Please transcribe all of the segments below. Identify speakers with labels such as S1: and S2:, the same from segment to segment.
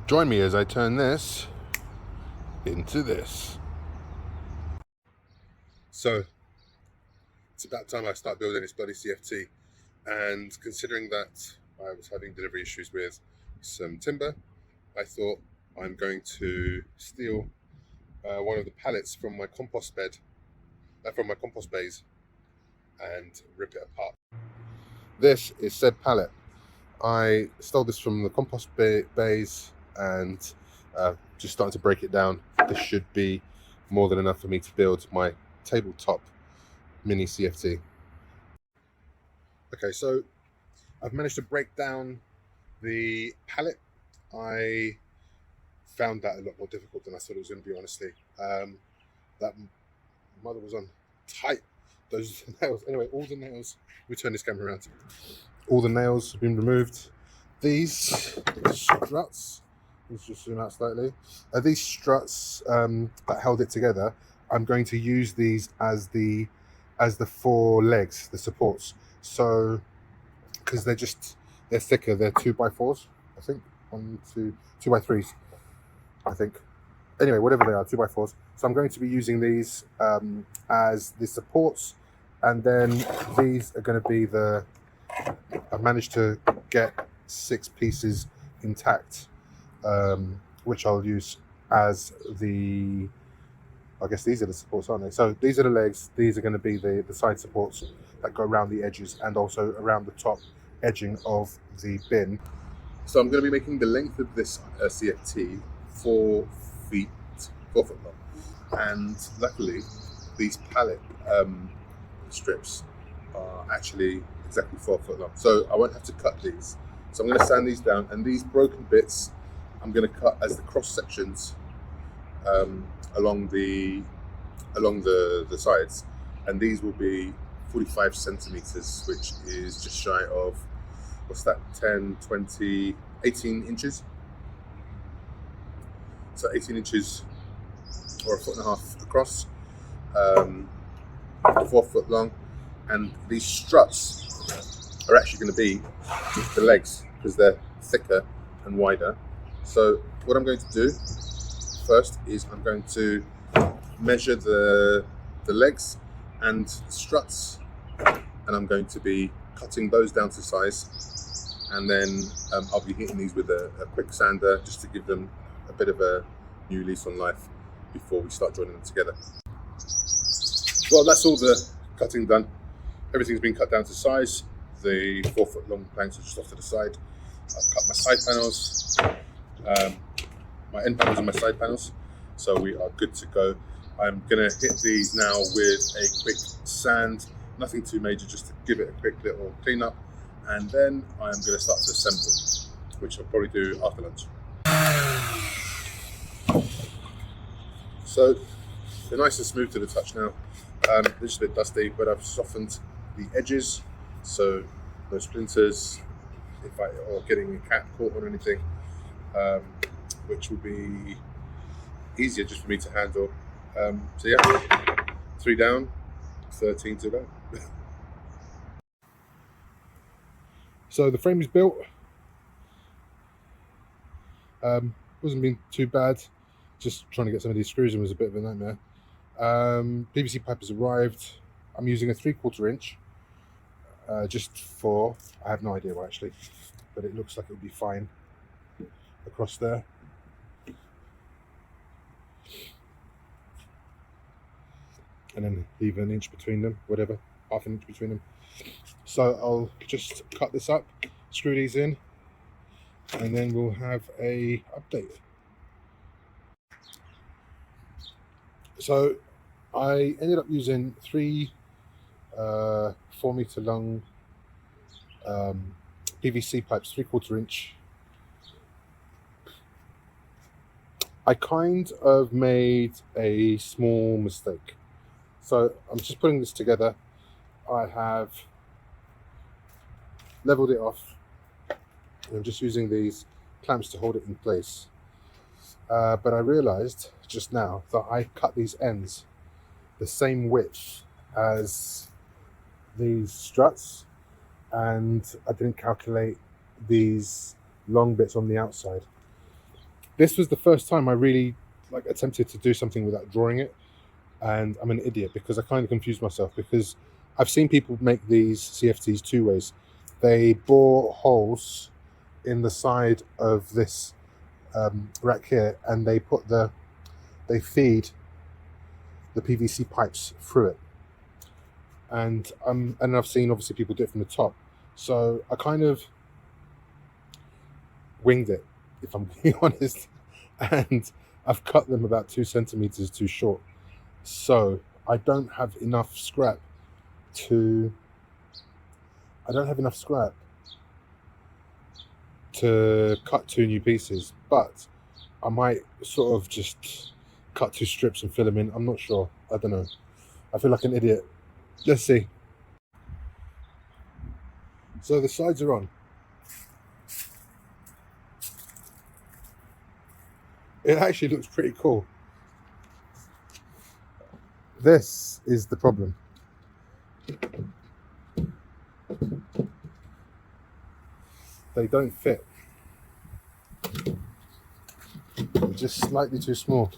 S1: Join me as I turn this into this. So it's about time I start building this bloody CFT. And considering that I was having delivery issues with some timber, I thought I'm going to steal one of the pallets from my compost bays, and rip it apart. This is said pallet. I stole this from the compost bays and just starting to break it down. This should be more than enough for me to build my tabletop mini CFT. Okay, so I've managed to break down the pallet. I found that a lot more difficult than I thought it was going to be, honestly. That mother was on tight. Those nails. Anyway, all the nails. Let me turn this camera around. All the nails have been removed. These struts, let's just zoom out slightly. These struts that held it together, I'm going to use these as the four legs, the supports. So, because they're thicker, they're 2x4s, I think. 2x3s, I think. Anyway, whatever they are, 2x4s. So I'm going to be using these as the supports, and then these are going to be I've managed to get 6 pieces intact, which I'll use as I guess these are the supports, aren't they? So these are the legs, these are going to be the side supports that go around the edges and also around the top edging of the bin. So I'm going to be making the length of this CFT 4 foot long. And luckily, these pallet strips are actually exactly 4 foot long. So I won't have to cut these. So I'm going to sand these down, and these broken bits I'm going to cut as the cross sections along the sides, and these will be 45 centimeters, which is just shy of, what's that, 10, 20, 18 inches. So 18 inches or 1.5 feet across, 4 foot long, and these struts are actually going to be the legs because they're thicker and wider. So what I'm going to do first is I'm going to measure the legs and the struts, and I'm going to be cutting those down to size, and then I'll be hitting these with a quick sander just to give them a bit of a new lease on life before we start joining them together. Well, that's all the cutting done. Everything's been cut down to size. The 4 foot long planks are just off to the side. I've cut my side panels, my end panels and my side panels, so we are good to go. I'm gonna hit these now with a quick sand, nothing too major, just to give it a quick little clean up, and then I'm gonna start to assemble, which I'll probably do after lunch. So they're nice and smooth to the touch now. They're just a bit dusty, but I've softened the edges so no splinters or getting a cat caught on anything, which will be easier just for me to handle. So yeah, 3 down, 13 to go. So the frame is built. Wasn't been too bad. Just trying to get some of these screws in was a bit of a nightmare. PVC pipe has arrived. I'm using a 3/4 inch, just for, I have no idea why actually, but it looks like it'll be fine across there. And then leave an inch between them, whatever, half an inch between them. So I'll just cut this up, screw these in, and then we'll have a update. So I ended up using 3 4-meter long PVC pipes, 3/4 inch. I kind of made a small mistake. So I'm just putting this together. I have leveled it off. I'm just using these clamps to hold it in place. But I realized just now that I cut these ends the same width as these struts, and I didn't calculate these long bits on the outside. This was the first time I really like attempted to do something without drawing it, and I'm an idiot because I kind of confused myself, because I've seen people make these CFTs two ways. They bore holes in the side of this rack here, and they feed the PVC pipes through it. And I've seen obviously people do it from the top. So I kind of winged it, if I'm being honest, and I've cut them about 2 centimeters too short. So I don't have enough scrap to cut 2 new pieces, but I might sort of just cut 2 strips and fill them in. I'm not sure. I don't know. I feel like an idiot. Let's see. So the sides are on. It actually looks pretty cool. This is the problem. They don't fit. They're just slightly too small.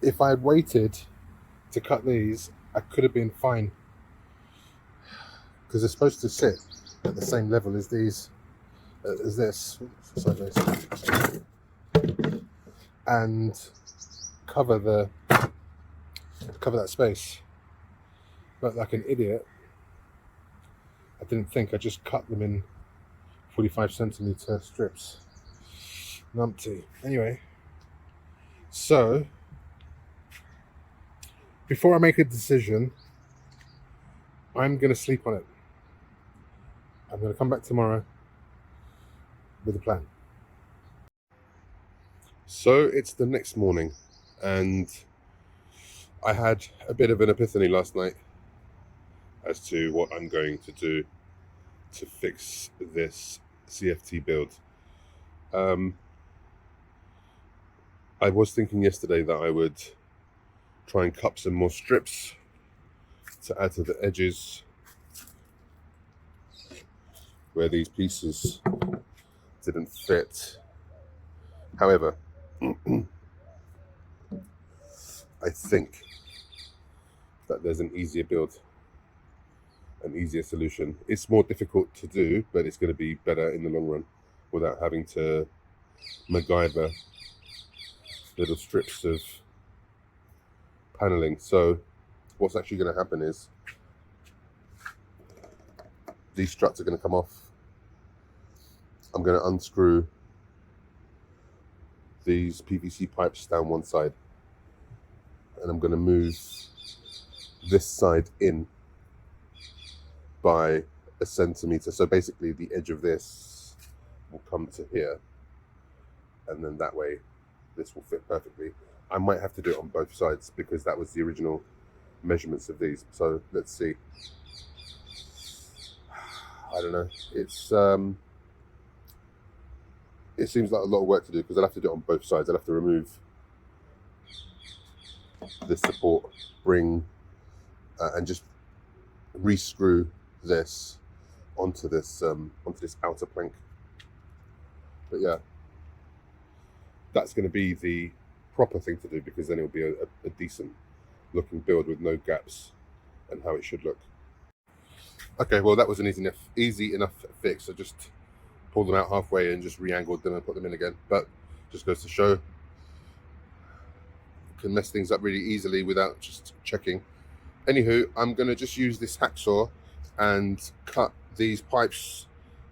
S1: If I had waited to cut these, I could have been fine, because they're supposed to sit at the same level as these, as this, sideways, and cover that space. But like an idiot, I didn't think. I just cut them in 45 centimeter strips. Numpty. Anyway, so before I make a decision, I'm going to sleep on it. I'm going to come back tomorrow with a plan. So it's the next morning, and I had a bit of an epiphany last night as to what I'm going to do to fix this CFT build. I was thinking yesterday that I would try and cut some more strips to add to the edges where these pieces didn't fit. However, I think that there's an easier build, an easier solution. It's more difficult to do, but it's going to be better in the long run without having to MacGyver little strips of paneling. So what's actually going to happen is these struts are going to come off. I'm going to unscrew these PVC pipes down one side, and I'm going to move this side in by a centimeter. So basically the edge of this will come to here, and then that way this will fit perfectly. I might have to do it on both sides because that was the original measurements of these. So let's see. I don't know. It seems like a lot of work to do because I'll have to do it on both sides. I'll have to remove this support, bring and just re-screw this onto this outer plank. But yeah, that's going to be the proper thing to do, because then it'll be a decent looking build with no gaps and how it should look. Okay, well that was an easy enough fix. I just pulled them out halfway and just re-angled them and put them in again. But just goes to show, you can mess things up really easily without just checking. Anywho, I'm going to just use this hacksaw and cut these pipes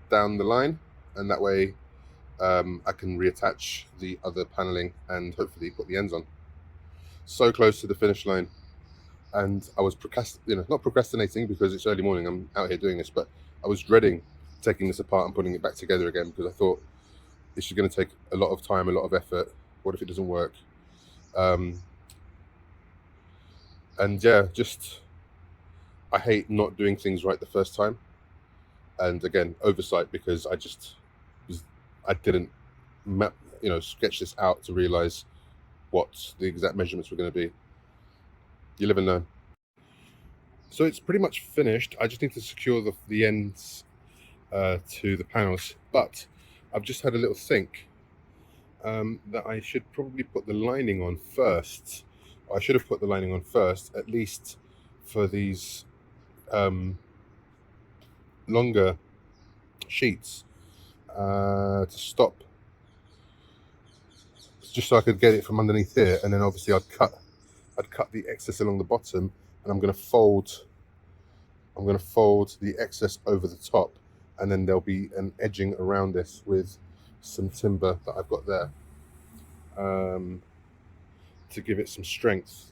S1: down the line, and that way I can reattach the other paneling and hopefully put the ends on. So close to the finish line, and I was not procrastinating because it's early morning, I'm out here doing this, but I was dreading taking this apart and putting it back together again, because I thought this is going to take a lot of time, a lot of effort. What if it doesn't work? And yeah, I hate not doing things right the first time. And again, oversight, because I didn't sketch this out to realize what the exact measurements were going to be. You live and learn. So it's pretty much finished. I just need to secure the ends to the panels, but I've just had a little think, that I should probably put the lining on first. I should have put the lining on first, at least for these longer sheets, to stop, just so I could get it from underneath here, and then obviously I'd cut the excess along the bottom, and I'm going to fold the excess over the top, and then there'll be an edging around this with some timber that I've got there, to give it some strength.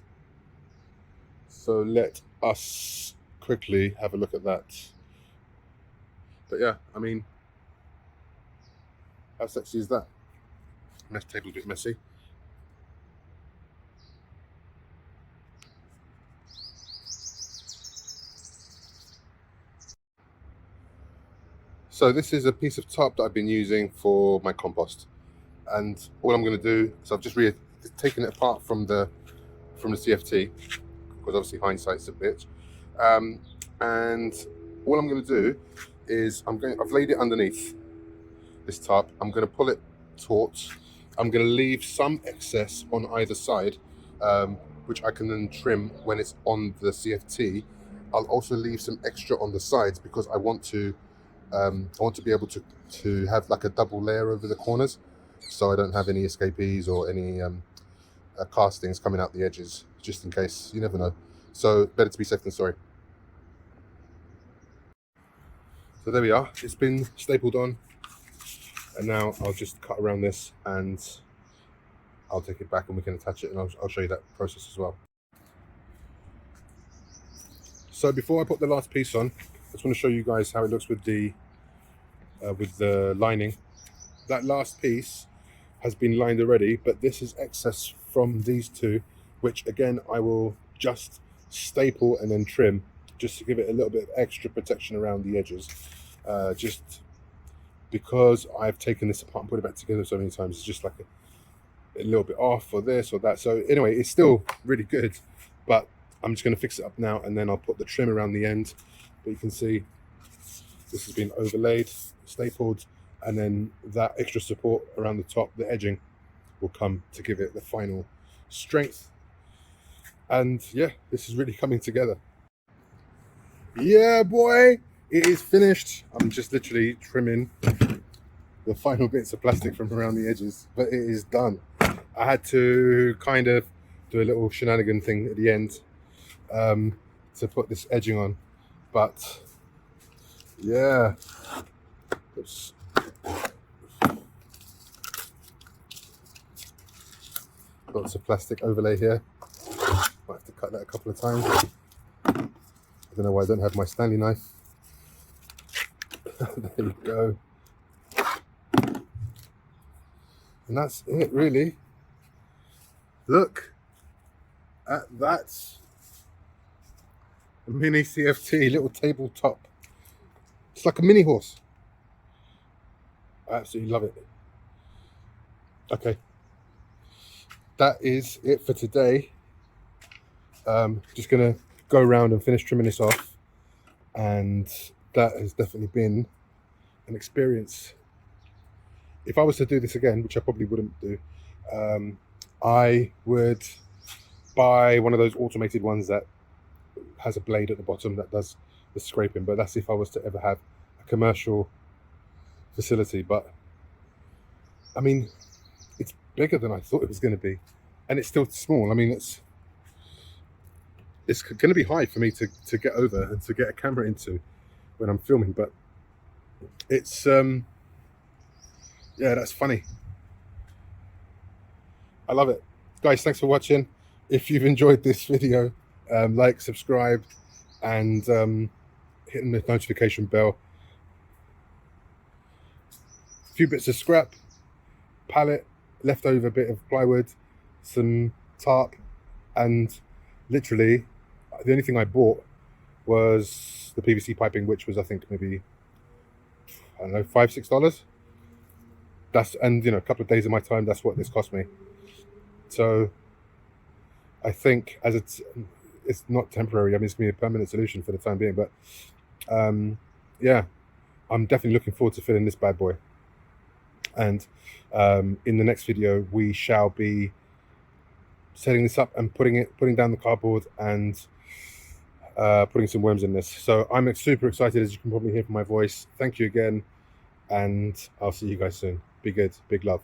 S1: So let us quickly have a look at that. But yeah, I mean, how sexy is that? Mesh table a bit messy. So this is a piece of tarp that I've been using for my compost, and all I'm going to do is I've just taken it apart from the CFT, because obviously hindsight's a bitch, and all I'm going to do is I've laid it underneath this tarp. I'm going to pull it taut. I'm going to leave some excess on either side, which I can then trim when it's on the CFT. I'll also leave some extra on the sides because I want to be able to have like a double layer over the corners, so I don't have any escapees or any castings coming out the edges, just in case. You never know. So better to be safe than sorry. So there we are. It's been stapled on, and now I'll just cut around this and I'll take it back and we can attach it, and I'll show you that process as well. So before I put the last piece on, I just want to show you guys how it looks with the lining. That last piece has been lined already, but this is excess from these two, which again I will just staple and then trim, just to give it a little bit of extra protection around the edges, just because I've taken this apart and put it back together so many times. It's just like a little bit off or this or that. So anyway, it's still really good, but I'm just going to fix it up now, and then I'll put the trim around the end. But you can see this has been overlaid, stapled, and then that extra support around the top, the edging, will come to give it the final strength. And yeah, this is really coming together. Yeah, boy, it is finished. I'm just literally trimming the final bits of plastic from around the edges, but it is done. I had to kind of do a little shenanigan thing at the end, to put this edging on, but yeah, oops. Lots of plastic overlay here. Might have to cut that a couple of times. I don't know why I don't have my Stanley knife. There you go. And that's it, really. Look at that. A mini CFT, little tabletop. It's like a mini horse. I absolutely love it. Okay. That is it for today. Just gonna go around and finish trimming this off, and that has definitely been an experience. If I was to do this again, which I probably wouldn't do, I would buy one of those automated ones that has a blade at the bottom that does the scraping, but that's if I was to ever have a commercial facility. But I mean, it's bigger than I thought it was going to be, and it's still small. I mean, it's going to be high for me to get over and to get a camera into when I'm filming, but it's yeah, that's funny. I love it. Guys, thanks for watching. If you've enjoyed this video, like, subscribe, and hitting the notification bell. A few bits of scrap, pallet, leftover bit of plywood, some tarp, and literally the only thing I bought was the PVC piping, which was, I think, maybe, I don't know, $5-6. That's, and you know, a couple of days of my time, that's what this cost me. So I think, as it's not temporary, I mean, it's gonna be a permanent solution for the time being, but yeah, I'm definitely looking forward to filling this bad boy. And in the next video, we shall be setting this up and putting down the cardboard and putting some worms in this. So I'm super excited, as you can probably hear from my voice. Thank you again, and I'll see you guys soon. Be good. Big love.